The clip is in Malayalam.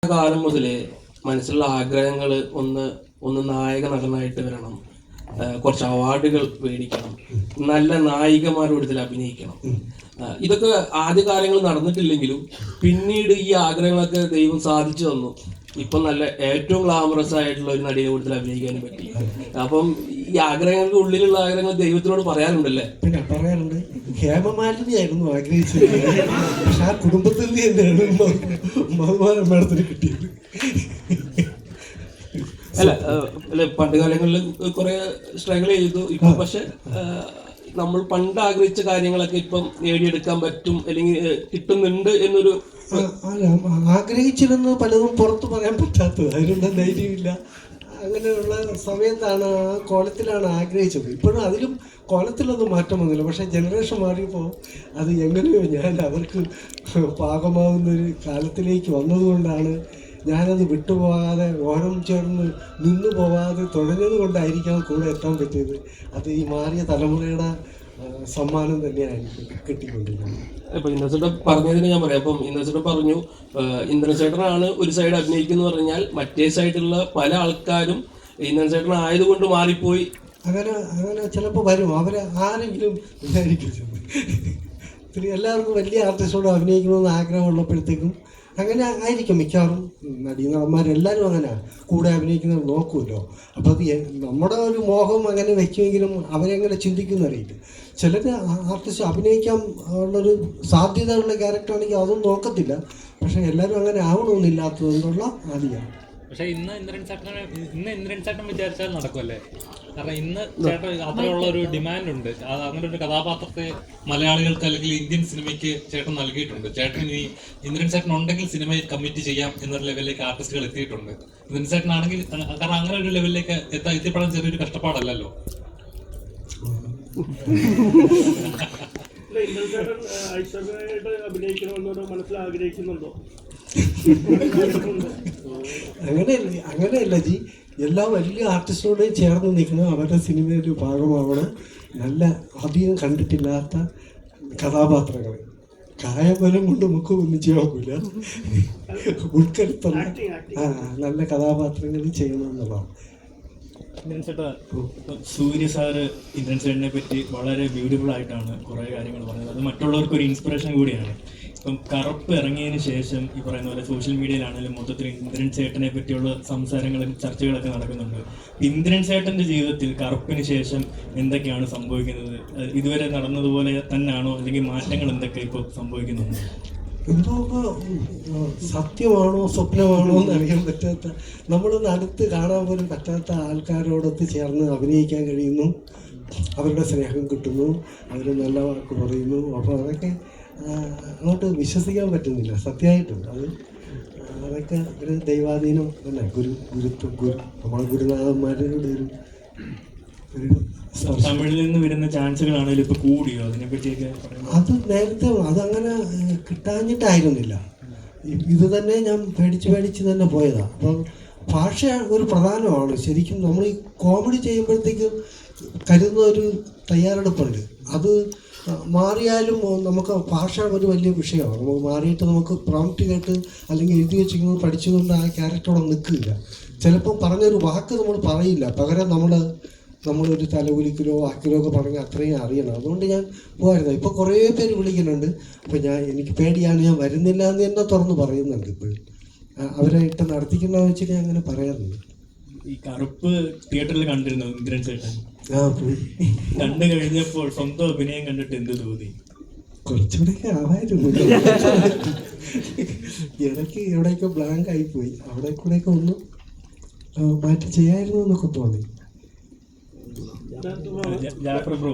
കാലം മുതലേ മനസ്സിലുള്ള ആഗ്രഹങ്ങൾ ഒന്ന് ഒന്ന് നായക നടനായിട്ട് വരണം, കുറച്ച് അവാർഡുകൾ മേടിക്കണം, നല്ല നായികമാരോട് ഇതിൽ അഭിനയിക്കണം. ഇതൊക്കെ ആദ്യ കാലങ്ങൾ നടന്നിട്ടില്ലെങ്കിലും പിന്നീട് ഈ ആഗ്രഹങ്ങളൊക്കെ ദൈവം സാധിച്ചു തന്നു. ഇപ്പം നല്ല ഏറ്റവും ഗ്ലാമറസ് ആയിട്ടുള്ള ഒരു നടിയെ കൂടുതൽ അഭിനയിക്കാനും പറ്റി. അപ്പം ഈ ആഗ്രഹങ്ങൾക്ക് ഉള്ളിലുള്ള ആഗ്രഹങ്ങൾ ദൈവത്തിനോട് പറയാറുണ്ടല്ലേ? പിന്നെ പറയാറുണ്ട്. ഹേമമാലിനി ആയിരുന്നു ആഗ്രഹിച്ചത്, പക്ഷെ ആ കുടുംബത്തിൽ തന്നെയാണ് ബഹുമാനം മേഡത്തിന് കിട്ടിയത്. അല്ല പണ്ട് കാലങ്ങളിൽ കുറെ സ്ട്രഗിൾ ചെയ്തു. ഇപ്പൊ പക്ഷെ നമ്മൾ പണ്ട് ആഗ്രഹിച്ച കാര്യങ്ങളൊക്കെ ഇപ്പം നേടിയെടുക്കാൻ പറ്റും, അല്ലെങ്കിൽ കിട്ടുന്നുണ്ട് എന്നൊരു ആഗ്രഹിച്ചിരുന്നത് പലതും പുറത്ത് പറയാൻ പറ്റാത്തത്, അതിനുള്ള ധൈര്യമില്ല. അങ്ങനെയുള്ള സമയത്താണ് ആ കോലത്തിലാണ് ആഗ്രഹിച്ചത്. ഇപ്പോഴും അതിലും കോലത്തിലൊന്നും മാറ്റം വന്നില്ല. പക്ഷേ ജനറേഷൻ മാറിയപ്പോൾ അത് എങ്ങനെയോ ഞാൻ അവർക്ക് പാകമാകുന്നൊരു കാലത്തിലേക്ക് വന്നതുകൊണ്ടാണ് ഞാനത് വിട്ടുപോകാതെ ഓരം ചേർന്ന് നിന്നു പോകാതെ തുടങ്ങിയത് കൊണ്ടായിരിക്കാം കൂടെ എത്താൻ പറ്റിയത്. അത് ഈ മാറിയ തലമുറയുടെ സമ്മാനം തന്നെയാണ് കിട്ടിക്കൊണ്ടിരിക്കുന്നത്. ഇപ്പൊ ഇന്ദ്രചേട്ടൻ പറഞ്ഞതിന് ഞാൻ പറയാം. അപ്പം ഇന്ദ്രചേട്ടൻ പറഞ്ഞു ഇന്ദ്രചേട്ടനാണ് ഒരു സൈഡ് അഭിനയിക്കുന്ന പറഞ്ഞാൽ മറ്റേ സൈഡിലുള്ള പല ആൾക്കാരും ഇന്ദ്രചേട്ടൻ ആയതുകൊണ്ട് മാറിപ്പോയി. അങ്ങനെ ചിലപ്പോൾ വരും. അവരെ ആരെങ്കിലും വിചാരിക്കും എല്ലാവർക്കും വലിയ ആർട്ടിസ്റ്റോട് അഭിനയിക്കണമെന്ന് ആഗ്രഹമുള്ളപ്പോഴത്തേക്കും അങ്ങനെ ആയിരിക്കും മിക്കവാറും നടീനടന്മാരെല്ലാവരും അങ്ങനെ കൂടെ അഭിനയിക്കുന്നത് നോക്കുമല്ലോ. അപ്പോൾ അത് നമ്മുടെ ഒരു മോഹം അങ്ങനെ വയ്ക്കുമെങ്കിലും അവരെങ്ങനെ ചിന്തിക്കുന്നറിയില്ല. ചിലർ ആർട്ടിസ്റ്റ് അഭിനയിക്കാൻ ഉള്ളൊരു സാധ്യതയുള്ള ക്യാരക്ടറാണെങ്കിൽ അതൊന്നും നോക്കത്തില്ല. പക്ഷേ എല്ലാവരും അങ്ങനെ ആവണമെന്നില്ലാത്തതുകൊണ്ടുള്ള ആദ്യമാണ്. പക്ഷെ ഇന്ന് ഇന്ദ്രൻ ചേട്ടൻ വിചാരിച്ചാൽ നടക്കുമല്ലേ? കാരണം ഇന്ന് ചേട്ടൻ അത്രയുള്ള ഒരു ഡിമാൻഡ് ഉണ്ട്. അങ്ങനെ ഒരു കഥാപാത്രത്തെ മലയാളികൾക്ക് അല്ലെങ്കിൽ ഇന്ത്യൻ സിനിമയ്ക്ക് ചേട്ടൻ നൽകിയിട്ടുണ്ട്. ചേട്ടൻ ഇനി ഇന്ദ്രൻ ചേട്ടൻ ഉണ്ടെങ്കിൽ സിനിമയിൽ കമ്മിറ്റ് ചെയ്യാം എന്നൊരു ലെവലിലേക്ക് ആർട്ടിസ്റ്റുകൾ എത്തിയിട്ടുണ്ട്. ഇന്ദ്രൻ ചേട്ടനാണെങ്കിൽ കാരണം അങ്ങനെ ഒരു ലെവലിലേക്ക് എത്തിപ്പെടാൻ ചെറിയൊരു കഷ്ടപ്പാടല്ലല്ലോ. അഭിനയിക്കണമെന്നോ മനസ്സിൽ ആഗ്രഹിക്കുന്നുണ്ടോ? അങ്ങനെയല്ല ജി. എല്ലാ വലിയ ആർട്ടിസ്റ്റോടെയും ചേർന്ന് നിൽക്കണം, അവരുടെ സിനിമയുടെ ഭാഗമാവണം. നല്ല അധികം കണ്ടിട്ടില്ലാത്ത കഥാപാത്രങ്ങൾ കായബലം കൊണ്ട് നമുക്ക് ഒന്നും ചെയ്യാൻ ഉൾക്കരുത്തുള്ള നല്ല കഥാപാത്രങ്ങൾ ചെയ്യണം എന്നുള്ളതാണ്. ഇന്ദ്രൻ ചേട്ടാ, സൂര്യ സാറ് ഇന്ദ്രൻ ചേട്ടനെ പറ്റി വളരെ ബ്യൂട്ടിഫുൾ ആയിട്ടാണ് കുറേ കാര്യങ്ങൾ പറഞ്ഞത്. അത് മറ്റുള്ളവർക്കൊരു ഇൻസ്പിറേഷൻ കൂടിയാണ്. ഇപ്പം കറുപ്പ് ഇറങ്ങിയതിന് ശേഷം ഈ പറയുന്ന പോലെ സോഷ്യൽ മീഡിയയിലാണെങ്കിലും മൊത്തത്തിൽ ഇന്ദ്രൻ ചേട്ടനെ പറ്റിയുള്ള സംസാരങ്ങളും ചർച്ചകളൊക്കെ നടക്കുന്നുണ്ട്. ഇന്ദ്രൻ ചേട്ടൻ്റെ ജീവിതത്തിൽ കറുപ്പിന് ശേഷം എന്തൊക്കെയാണ് സംഭവിക്കുന്നത്? ഇതുവരെ നടന്നതുപോലെ തന്നെയാണോ, അല്ലെങ്കിൽ മാറ്റങ്ങൾ എന്തൊക്കെ ഇപ്പോൾ സംഭവിക്കുന്നുണ്ട്? എന്തൊക്കെ സത്യമാണോ സ്വപ്നമാണോ എന്ന് അറിയാൻ പറ്റാത്ത, നമ്മളൊന്ന് അടുത്ത് കാണാൻ പോലും പറ്റാത്ത ആൾക്കാരോടൊത്ത് ചേർന്ന് അഭിനയിക്കാൻ കഴിയുന്നു. അവരുടെ സ്നേഹം കിട്ടുന്നു, അവർ നല്ല വാക്ക് പറയുന്നു. അപ്പോൾ അതൊക്കെ അങ്ങോട്ട് വിശ്വസിക്കാൻ പറ്റുന്നില്ല സത്യമായിട്ടും. അതൊക്കെ ഒരു ദൈവാധീനം തന്നെ. നമ്മുടെ ഗുരുനാഥന്മാരുടെ ഒരു തമിഴിൽ നിന്ന് വരുന്ന ചാൻസുകളാണെങ്കിലും ഇപ്പൊ കൂടിയോ? അതിനെപ്പറ്റിയൊക്കെ അത് നേരത്തെ അതങ്ങനെ കിട്ടാഞ്ഞിട്ടായിരുന്നില്ല. ഇത് തന്നെ ഞാൻ പേടിച്ച് തന്നെ പോയതാണ്. അപ്പം ഭാഷ ഒരു പ്രധാനമാണ്. ശരിക്കും നമ്മൾ ഈ കോമഡി ചെയ്യുമ്പോഴത്തേക്കും കരുതുന്ന ഒരു തയ്യാറെടുപ്പുണ്ട്. അത് മാറിയാലും നമുക്ക് ഭാഷ ഒരു വലിയ വിഷയമാണ്. നമുക്ക് മാറിയിട്ട് നമുക്ക് പ്രോംപ്റ്റ് കേട്ട് അല്ലെങ്കിൽ എഴുതി വെച്ചിരിക്കുന്നത് പഠിച്ചുകൊണ്ട് ആ ക്യാരക്ടറോടെ നിൽക്കില്ല. ചിലപ്പോൾ പറഞ്ഞൊരു വാക്ക് നമ്മൾ പറയില്ല, പകരം നമ്മളൊരു തലകുലിക്കലോ വാക്കിലോ ഒക്കെ പറഞ്ഞാൽ അത്രയും അറിയണം. അതുകൊണ്ട് ഞാൻ പോകായിരുന്നു. ഇപ്പോൾ കുറേ പേര് വിളിക്കുന്നുണ്ട്. അപ്പോൾ എനിക്ക് പേടിയാണ്, ഞാൻ വരുന്നില്ല എന്ന് തന്നെ തുറന്ന് പറയുന്നുണ്ട്. ഇപ്പോഴും അവരെ ഇട്ട് നടത്തിക്കണമെന്ന് വെച്ചിട്ട് ഞാൻ അങ്ങനെ പറയാറുണ്ട്. ഈ കറുപ്പ് തിയേറ്ററിൽ കണ്ടിരുന്നു ഇന്ദ്രൻ ചേട്ടൻ? പോയി കണ്ടു കഴിഞ്ഞപ്പോൾ സ്വന്തം അഭിനയം കണ്ടിട്ട് എന്ത് തോന്നി? കുറച്ചുകൂടെയൊക്കെ ആവായിരുന്നു. ഇടയ്ക്ക് എവിടെയൊക്കെ ബ്ലാങ്ക് ആയിപ്പോയി. അവിടെ കൂടെയൊക്കെ ഒന്ന് മാറ്റി ചെയ്യായിരുന്നു എന്നൊക്കെ തോന്നി. ജാഫർ ബ്രോ